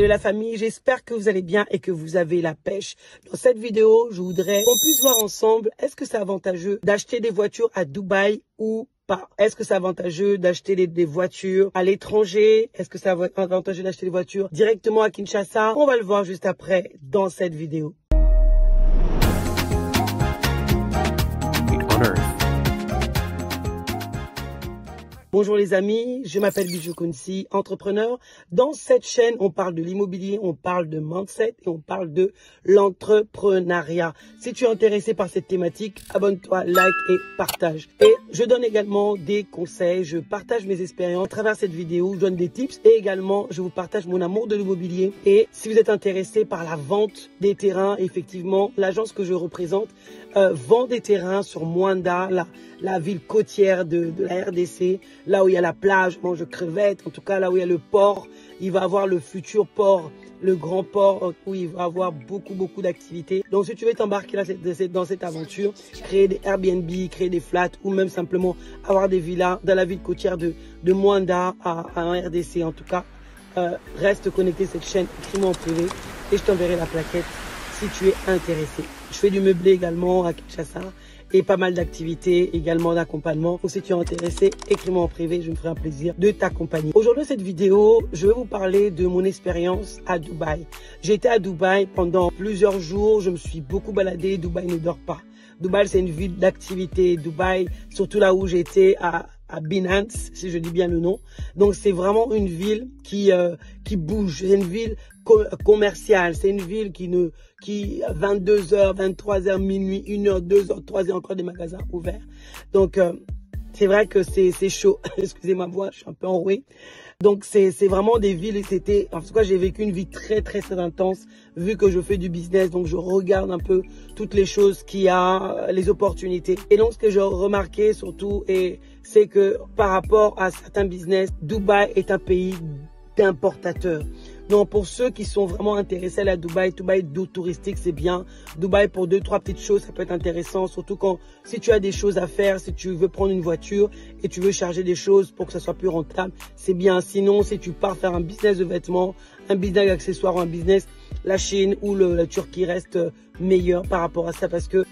Salut la famille, j'espère que vous allez bien et que vous avez la pêche. Dans cette vidéo, je voudrais qu'on puisse voir ensemble, est-ce que c'est avantageux d'acheter des voitures à Dubaï ou pas? Est-ce que c'est avantageux d'acheter des voitures à l'étranger? Est-ce que c'est avantageux d'acheter des voitures directement à Kinshasa? On va le voir juste après dans cette vidéo. Bonjour les amis, je m'appelle Bijou Kounsi, entrepreneur. Dans cette chaîne, on parle de l'immobilier, on parle de mindset et on parle de l'entrepreneuriat. Si tu es intéressé par cette thématique, abonne-toi, like et partage. Et je donne également des conseils, je partage mes expériences à travers cette vidéo, je donne des tips et également je vous partage mon amour de l'immobilier. Et si vous êtes intéressé par la vente des terrains, effectivement, l'agence que je représente vend des terrains sur Mwanda, la ville côtière de la RDC, là où il y a la plage, mange crevettes, en tout cas là où il y a le port. Il va avoir le futur port, le grand port où il va avoir beaucoup d'activités. Donc si tu veux t'embarquer dans cette aventure, créer des Airbnb, créer des flats ou même simplement avoir des villas dans la ville côtière de Mwanda en RDC en tout cas, reste connecté à cette chaîne, écris-moi en privé et je t'enverrai la plaquette si tu es intéressé. Je fais du meublé également à Kinshasa et pas mal d'activités également d'accompagnement. Donc si tu es intéressé, écris-moi en privé, je me ferai un plaisir de t'accompagner. Aujourd'hui, cette vidéo, je vais vous parler de mon expérience à Dubaï. J'ai été à Dubaï pendant plusieurs jours, je me suis beaucoup baladé, Dubaï ne dort pas. Dubaï, c'est une ville d'activité. Dubaï, surtout là où j'étais à Binance, si je dis bien le nom. Donc c'est vraiment une ville qui bouge. C'est une ville commerciale. C'est une ville qui 22h, 23h, minuit, 1h, 2h, 3h, encore des magasins ouverts. Donc c'est vrai que c'est chaud. Excusez ma voix, je suis un peu enrouée. Donc c'est vraiment des villes et c'était, en tout cas j'ai vécu une vie très intense vu que je fais du business, donc je regarde un peu toutes les choses qu'il y a, les opportunités. Et donc ce que j'ai remarqué surtout, c'est que par rapport à certains business, Dubaï est un pays d'importateurs. Donc pour ceux qui sont vraiment intéressés à Dubaï touristique c'est bien. Dubaï pour 2-3 petites choses ça peut être intéressant, surtout si tu as des choses à faire, si tu veux prendre une voiture et tu veux charger des choses pour que ça soit plus rentable, c'est bien. Sinon si tu pars faire un business de vêtements, un business d'accessoires, un business, la Chine ou la Turquie reste meilleur par rapport à ça parce que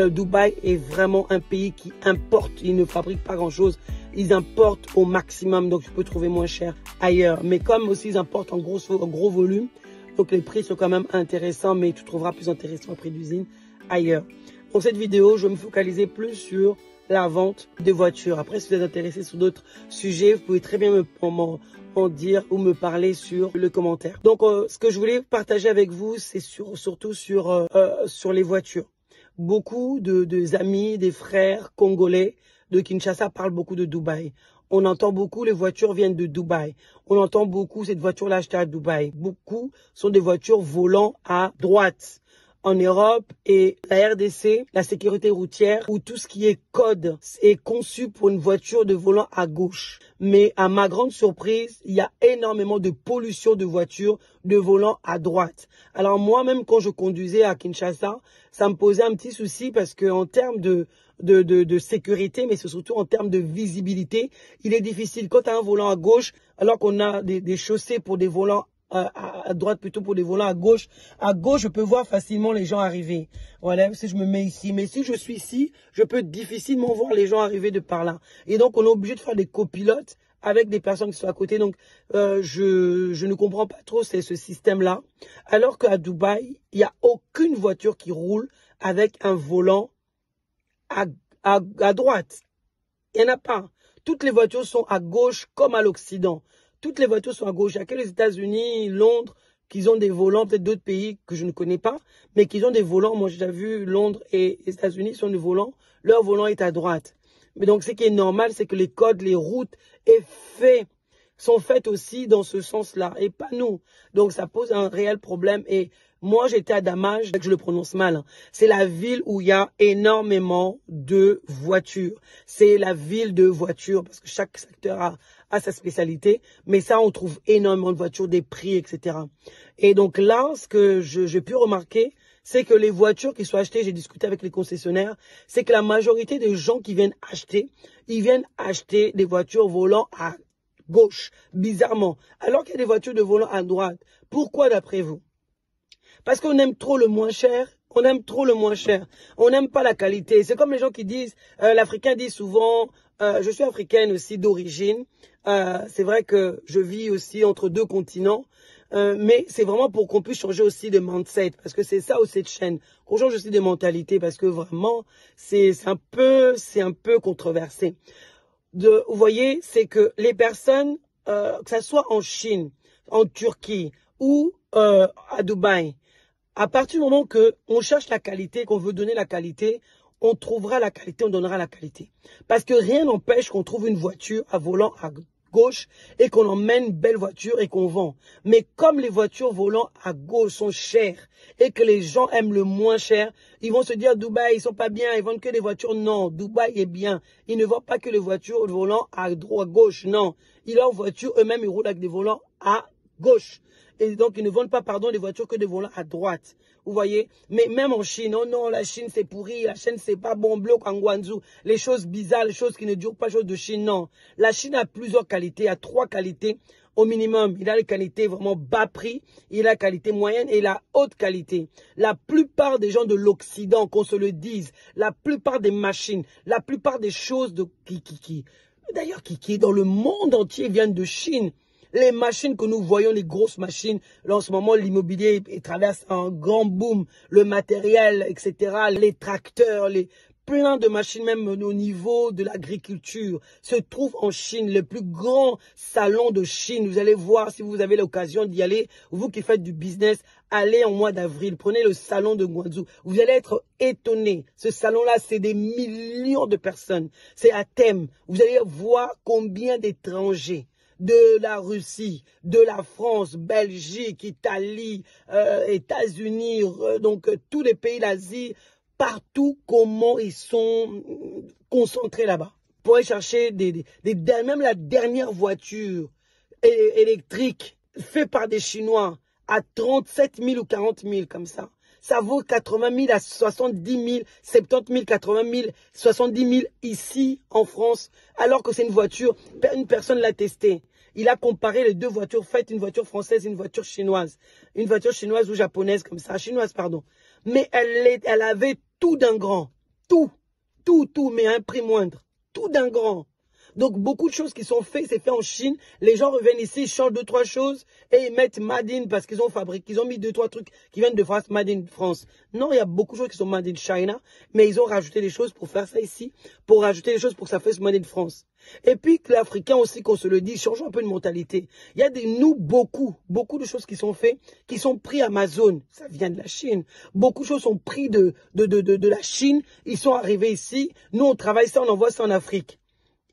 Dubaï est vraiment un pays qui importe, il ne fabrique pas grand chose. Ils importent au maximum, donc tu peux trouver moins cher ailleurs. Mais comme aussi ils importent en gros volume, donc les prix sont quand même intéressants, mais tu trouveras plus intéressant au prix d'usine ailleurs. Dans cette vidéo, je vais me focaliser plus sur la vente de voitures. Après, si vous êtes intéressé sur d'autres sujets, vous pouvez très bien m'en dire ou me parler sur le commentaire. Donc, ce que je voulais partager avec vous, c'est surtout sur les voitures. Beaucoup de amis, des frères congolais de Kinshasa parlent beaucoup de Dubaï. On entend beaucoup les voitures viennent de Dubaï. On entend beaucoup cette voiture-là achetée à Dubaï. Beaucoup sont des voitures volant à droite. En Europe et la RDC, la sécurité routière ou tout ce qui est code est conçu pour une voiture de volant à gauche. Mais à ma grande surprise, il y a énormément de pollution de voitures de volant à droite. Alors moi-même, quand je conduisais à Kinshasa, ça me posait un petit souci parce que en termes de sécurité, mais c'est surtout en termes de visibilité, il est difficile. Quand tu as un volant à gauche, alors qu'on a des chaussées pour des volants à droite plutôt pour des volants à gauche, je peux voir facilement les gens arriver. Voilà, si je me mets ici. Mais si je suis ici, je peux difficilement voir les gens arriver de par là. Et donc, on est obligé de faire des copilotes avec des personnes qui sont à côté. Donc, je ne comprends pas trop ce système-là. Alors qu'à Dubaï, il n'y a aucune voiture qui roule avec un volant à droite. Il n'y en a pas. Toutes les voitures sont à gauche comme à l'Occident. Toutes les voitures sont à gauche. Il n'y a que les États-Unis, Londres, qui ont des volants, peut-être d'autres pays que je ne connais pas, mais qui ont des volants. Moi, j'ai déjà vu Londres et les États-Unis sont des volants. Leur volant est à droite. Mais donc, ce qui est normal, c'est que les codes, les routes sont faites aussi dans ce sens-là et pas nous. Donc, ça pose un réel problème. Et moi, j'étais à Damaj, je le prononce mal. Hein. C'est la ville où il y a énormément de voitures. C'est la ville de voitures parce que chaque secteur a sa spécialité. Mais ça, on trouve énormément de voitures, des prix, etc. Et donc là, ce que j'ai pu remarquer, c'est que les voitures qui sont achetées, j'ai discuté avec les concessionnaires, c'est que la majorité des gens qui viennent acheter, ils viennent acheter des voitures volant à gauche, bizarrement. Alors qu'il y a des voitures de volant à droite. Pourquoi d'après vous? Parce qu'on aime trop le moins cher. On aime trop le moins cher. On n'aime pas la qualité. C'est comme les gens qui disent, l'Africain dit souvent, je suis africaine aussi d'origine. C'est vrai que je vis aussi entre deux continents. Mais c'est vraiment pour qu'on puisse changer aussi de mindset. Parce que c'est ça aussi cette chaîne. Qu'on change aussi de mentalité. Parce que vraiment, c'est un peu controversé. Vous voyez, c'est que les personnes, que ça soit en Chine, en Turquie ou à Dubaï, à partir du moment qu'on cherche la qualité, qu'on veut donner la qualité, on trouvera la qualité, on donnera la qualité. Parce que rien n'empêche qu'on trouve une voiture à volant à gauche et qu'on emmène une belle voiture et qu'on vend. Mais comme les voitures volant à gauche sont chères et que les gens aiment le moins cher, ils vont se dire Dubaï, ils sont pas bien, ils vendent que des voitures. Non, Dubaï est bien. Ils ne vendent pas que les voitures volant à gauche, non. Leurs voitures eux-mêmes, ils roulent avec des volants à gauche. Et donc, ils ne vendent pas, des voitures que des volants à droite. Vous voyez? Mais même en Chine, oh non, la Chine c'est pourri, la Chine c'est pas bon, bloc en Guangzhou, les choses bizarres, les choses qui ne durent pas, les choses de Chine, non. La Chine a plusieurs qualités, a 3 qualités au minimum. Il a les qualités vraiment bas prix, il a la qualité moyenne et la haute qualité. La plupart des gens de l'Occident, qu'on se le dise, la plupart des machines, la plupart des choses d'ailleurs qui dans le monde entier viennent de Chine. Les machines que nous voyons, les grosses machines, là en ce moment l'immobilier traverse un grand boom, le matériel, etc., les tracteurs, plein de machines même au niveau de l'agriculture se trouvent en Chine, le plus grand salon de Chine. Vous allez voir si vous avez l'occasion d'y aller, vous qui faites du business, allez en mois d'avril, prenez le salon de Guangzhou. Vous allez être étonnés. Ce salon-là, c'est des millions de personnes. C'est à thème. Vous allez voir combien d'étrangers de la Russie, de la France, Belgique, Italie, États-Unis, donc tous les pays d'Asie, partout comment ils sont concentrés là-bas. Pour aller chercher même la dernière voiture électrique faite par des Chinois à 37 000 ou 40 000 comme ça. Ça vaut 80 000 à 70 000, 70 000, 80 000, 70 000 ici en France, alors que c'est une voiture, une personne l'a testée. Il a comparé les deux voitures faites, une voiture française et une voiture chinoise. Une voiture chinoise ou japonaise comme ça, chinoise pardon. Mais elle avait tout d'un grand. Tout, mais à un prix moindre. Tout d'un grand. Donc beaucoup de choses qui sont faites, c'est fait en Chine. Les gens reviennent ici, ils changent 2-3 choses et ils mettent Made in parce qu'ils ont fabriqué, ils ont mis 2-3 trucs qui viennent de France, Made in France. Non, il y a beaucoup de choses qui sont Made in China, mais ils ont rajouté des choses pour faire ça ici, pour rajouter des choses pour que ça fasse Made in France. Et puis que l'Africain aussi, qu'on se le dit, changeons un peu de mentalité. Il y a beaucoup de choses qui sont faites, qui sont pris Amazon, ça vient de la Chine. Beaucoup de choses sont pris de la Chine, ils sont arrivés ici, nous on travaille ça, on envoie ça en Afrique.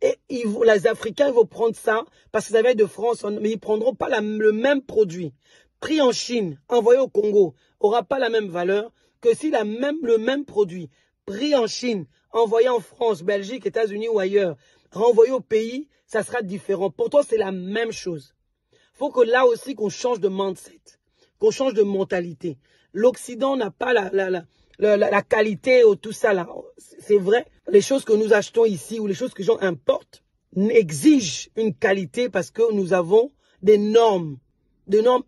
Et les Africains vont prendre ça parce que ça vient de France, mais ils ne prendront pas le même produit. Pris en Chine, envoyé au Congo, n'aura pas la même valeur que si le même produit, pris en Chine, envoyé en France, Belgique, États-Unis ou ailleurs, renvoyé au pays, ça sera différent. Pourtant, c'est la même chose. Il faut que là aussi, qu'on change de mindset, qu'on change de mentalité. L'Occident n'a pas la qualité ou tout ça là. C'est vrai, les choses que nous achetons ici ou les choses que les gens importent exigent une qualité parce que nous avons des normes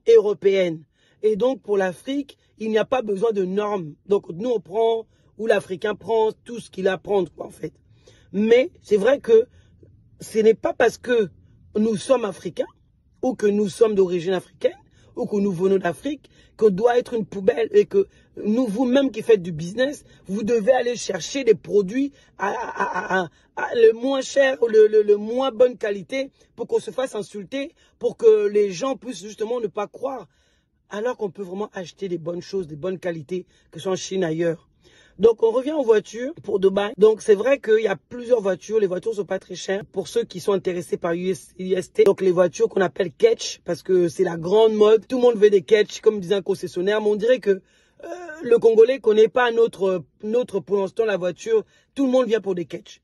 européennes. Et donc pour l'Afrique, il n'y a pas besoin de normes. Donc nous on prend, ou l'Africain prend tout ce qu'il a à prendre en fait. Mais c'est vrai que ce n'est pas parce que nous sommes africains ou que nous sommes d'origine africaine ou que nous venons d'Afrique, qu'on doit être une poubelle et que vous-même qui faites du business, vous devez aller chercher des produits le moins cher ou le moins bonne qualité pour qu'on se fasse insulter, pour que les gens puissent justement ne pas croire, alors qu'on peut vraiment acheter des bonnes choses, des bonnes qualités, que ce soit en Chine ailleurs. Donc, on revient aux voitures pour Dubaï. Donc, c'est vrai qu'il y a plusieurs voitures. Les voitures sont pas très chères pour ceux qui sont intéressés par UST. Donc, les voitures qu'on appelle Catch, parce que c'est la grande mode. Tout le monde veut des Catch, comme disait un concessionnaire. Mais on dirait que le Congolais connaît pas notre pour l'instant, la voiture. Tout le monde vient pour des Catch.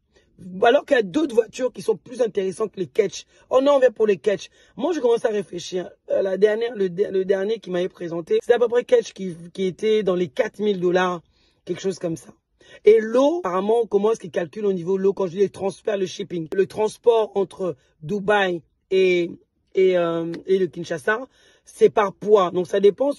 Alors qu'il y a d'autres voitures qui sont plus intéressantes que les Catch. Oh non, on vient pour les Catch. Moi, je commence à réfléchir. Le dernier qui m'avait présenté, c'était à peu près Catch qui était dans les 4 000 $. Quelque chose comme ça. Et l'eau, apparemment, comment est-ce qu'ils calculent au niveau de l'eau quand je dis les transferts, le shipping? Le transport entre Dubaï et le Kinshasa, c'est par poids. Donc, ça dépend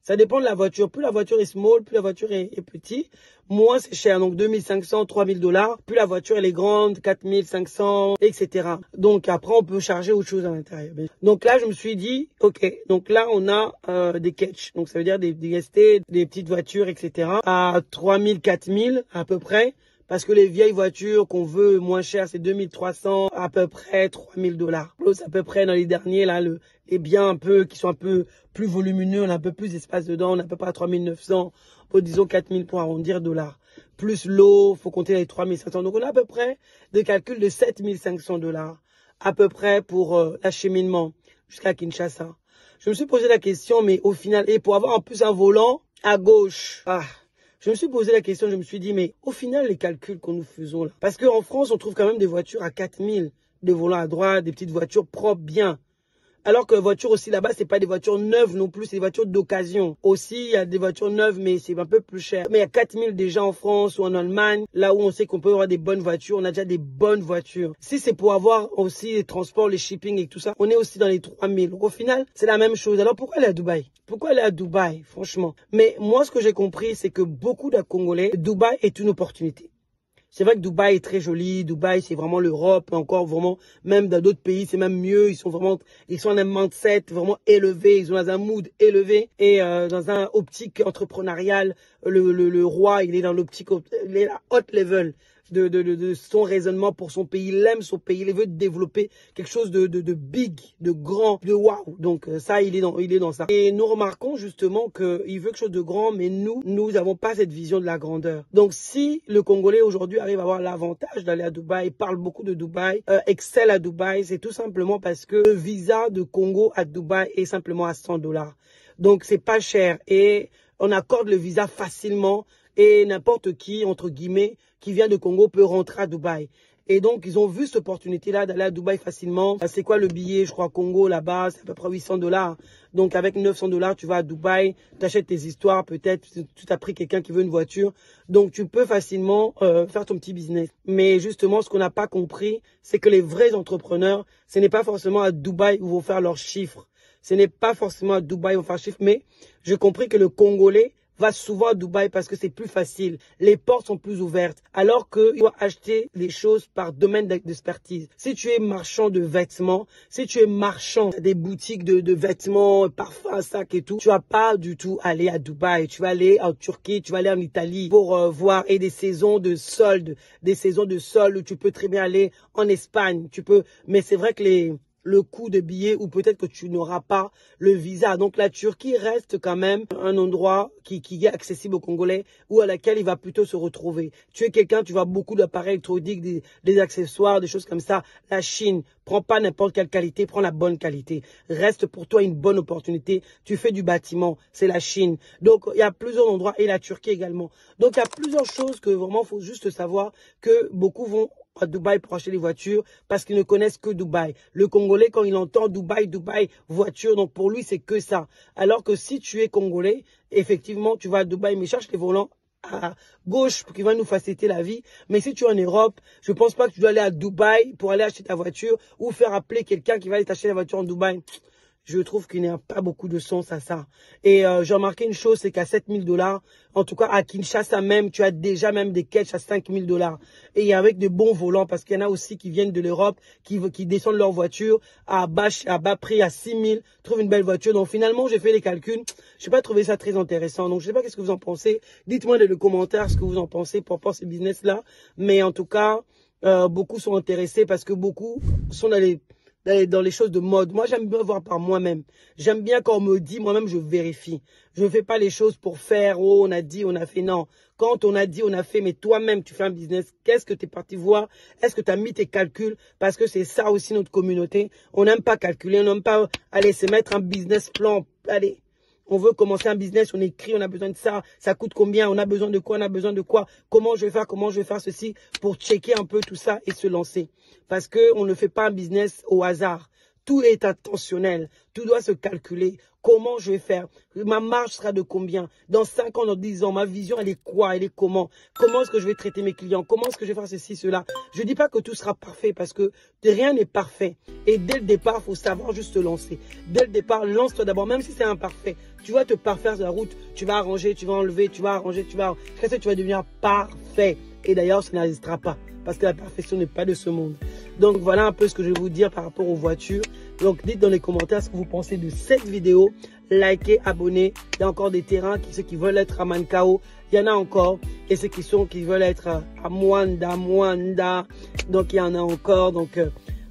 ça dépend de la voiture. Plus la voiture est small, plus la voiture est petite, moins c'est cher. Donc, 2500, 3000 $. Plus la voiture, elle est grande, 4500, etc. Donc, après, on peut charger autre chose à l'intérieur. Donc, là, je me suis dit, OK. Donc, là, on a des catch. Donc, ça veut dire des ST, des petites voitures, etc. à 3000, 4000 à peu près. Parce que les vieilles voitures qu'on veut moins cher, c'est 2300, à peu près 3000 $. Plus à peu près dans les derniers, là, les biens un peu, qui sont un peu plus volumineux, on a un peu plus d'espace dedans, on a à peu près 3900, disons 4000 pour arrondir $. Plus l'eau, faut compter les 3500. Donc on a à peu près des calculs de 7500 $, à peu près pour l'acheminement jusqu'à Kinshasa. Je me suis posé la question, mais au final, et pour avoir en plus un volant à gauche, je me suis posé la question, je me suis dit, mais au final, les calculs que nous faisons là, parce qu'en France, on trouve quand même des voitures à 4000, des volants à droite, des petites voitures propres, bien. Alors que les voitures aussi là-bas, c'est pas des voitures neuves non plus, c'est des voitures d'occasion. Aussi, il y a des voitures neuves, mais c'est un peu plus cher. Mais il y a 4000 déjà en France ou en Allemagne, là où on sait qu'on peut avoir des bonnes voitures, on a déjà des bonnes voitures. Si c'est pour avoir aussi les transports, les shipping et tout ça, on est aussi dans les 3000. Donc au final, c'est la même chose. Alors pourquoi aller à Dubaï? Pourquoi aller à Dubaï, franchement? Mais moi, ce que j'ai compris, c'est que beaucoup de Congolais, Dubaï est une opportunité. C'est vrai que Dubaï est très joli. Dubaï, c'est vraiment l'Europe. Encore vraiment, même dans d'autres pays, c'est même mieux. Ils sont en un mindset vraiment élevé. Ils sont dans un mood élevé et dans un optique entrepreneuriale. Le roi, il est dans l'optique, il est à haut level de son raisonnement pour son pays. Il aime son pays. Il veut développer quelque chose de big, de grand, de waouh. Donc ça, il est dans ça. Et nous remarquons justement qu'il veut quelque chose de grand, mais nous n'avons pas cette vision de la grandeur. Donc si le Congolais aujourd'hui arrive à avoir l'avantage d'aller à Dubaï, parle beaucoup de Dubaï, excelle à Dubaï, c'est tout simplement parce que le visa de Congo à Dubaï est simplement à 100 $. Donc c'est pas cher et on accorde le visa facilement et n'importe qui, entre guillemets, qui vient de Congo peut rentrer à Dubaï. Et donc, ils ont vu cette opportunité-là d'aller à Dubaï facilement. C'est quoi le billet? Je crois Congo, là-bas, c'est à peu près 800 $. Donc, avec 900 $, tu vas à Dubaï, tu achètes tes histoires, peut-être, tu t'as pris quelqu'un qui veut une voiture. Donc, tu peux facilement faire ton petit business. Mais justement, ce qu'on n'a pas compris, c'est que les vrais entrepreneurs, ce n'est pas forcément à Dubaï où vont faire leurs chiffres. Ce n'est pas forcément à Dubaï où vont faire chiffres, mais j'ai compris que le Congolais va souvent à Dubaï parce que c'est plus facile. Les portes sont plus ouvertes. Alors qu'il doit acheter les choses par domaine d'expertise. Si tu es marchand de vêtements, si tu es marchand des boutiques de vêtements, parfums, sacs et tout, tu vas pas du tout aller à Dubaï. Tu vas aller en Turquie, tu vas aller en Italie pour voir et des saisons de soldes. Des saisons de soldes où tu peux très bien aller en Espagne. Mais c'est vrai que le coût de billet ou peut-être que tu n'auras pas le visa. Donc la Turquie reste quand même un endroit qui est accessible aux Congolais ou à laquelle il va plutôt se retrouver. Tu es quelqu'un, tu vois beaucoup d'appareils électroniques, des accessoires, des choses comme ça. La Chine, prends pas n'importe quelle qualité, prends la bonne qualité. Reste pour toi une bonne opportunité. Tu fais du bâtiment, c'est la Chine. Donc il y a plusieurs endroits et la Turquie également. Donc il y a plusieurs choses que vraiment faut juste savoir que beaucoup vont à Dubaï pour acheter des voitures parce qu'ils ne connaissent que Dubaï. Le Congolais, quand il entend Dubaï, voiture, donc pour lui, c'est que ça. Alors que si tu es Congolais, effectivement, tu vas à Dubaï, mais cherche les volants à gauche qui va nous faciliter la vie. Mais si tu es en Europe, je ne pense pas que tu dois aller à Dubaï pour aller acheter ta voiture ou faire appeler quelqu'un qui va aller t'acheter la voiture en Dubaï. Je trouve qu'il n'y a pas beaucoup de sens à ça. Et j'ai remarqué une chose, c'est qu'à 7000 $, en tout cas à Kinshasa même, tu as déjà même des cash à 5000 $. Et avec de bons volants, parce qu'il y en a aussi qui viennent de l'Europe, qui descendent leur voiture à bas prix, à 6000, trouvent une belle voiture. Donc finalement, j'ai fait les calculs. Je n'ai pas trouvé ça très intéressant. Donc je ne sais pas qu'est-ce que vous en pensez. Dites-moi dans les commentaires ce que vous en pensez pour rapport à ce business-là. Mais en tout cas, beaucoup sont intéressés parce que beaucoup sont dans les choses de mode. Moi, j'aime bien voir par moi-même. J'aime bien quand on me dit, moi-même, je vérifie. Je ne fais pas les choses pour faire, oh, on a dit, on a fait. Non. Quand on a dit, on a fait, mais toi-même, tu fais un business. Qu'est-ce que tu es parti voir? Est-ce que tu as mis tes calculs? Parce que c'est ça aussi notre communauté. On n'aime pas calculer, on n'aime pas aller se mettre un business plan. Allez. On veut commencer un business, on écrit, on a besoin de ça, ça coûte combien, on a besoin de quoi, on a besoin de quoi, comment je vais faire ceci pour checker un peu tout ça et se lancer. Parce qu'on ne fait pas un business au hasard. Tout est intentionnel. Tout doit se calculer. Comment je vais faire? Ma marge sera de combien? Dans 5 ans, dans 10 ans, ma vision, elle est quoi? Elle est comment? Comment est-ce que je vais traiter mes clients? Comment est-ce que je vais faire ceci, cela? Je ne dis pas que tout sera parfait parce que rien n'est parfait. Et dès le départ, il faut savoir juste se lancer. Dès le départ, lance-toi d'abord, même si c'est imparfait. Tu vas te parfaire sur la route. Tu vas arranger, tu vas enlever, tu vas arranger, tu vas devenir parfait. Et d'ailleurs, ça n'existera pas. Parce que la perfection n'est pas de ce monde. Donc voilà un peu ce que je vais vous dire par rapport aux voitures. Donc dites dans les commentaires ce que vous pensez de cette vidéo. Likez, abonnez. Il y a encore des terrains, ceux qui veulent être à Mancao, il y en a encore. Et ceux qui veulent être à Mwanda. Donc il y en a encore. Donc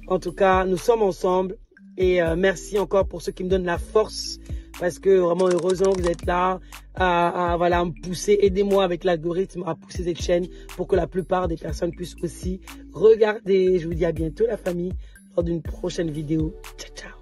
en tout cas, nous sommes ensemble. Et merci encore pour ceux qui me donnent la force. Parce que vraiment, heureusement, vous êtes là à me pousser. Aidez-moi avec l'algorithme à pousser cette chaîne pour que la plupart des personnes puissent aussi regarder. Je vous dis à bientôt, la famille, lors d'une prochaine vidéo. Ciao, ciao.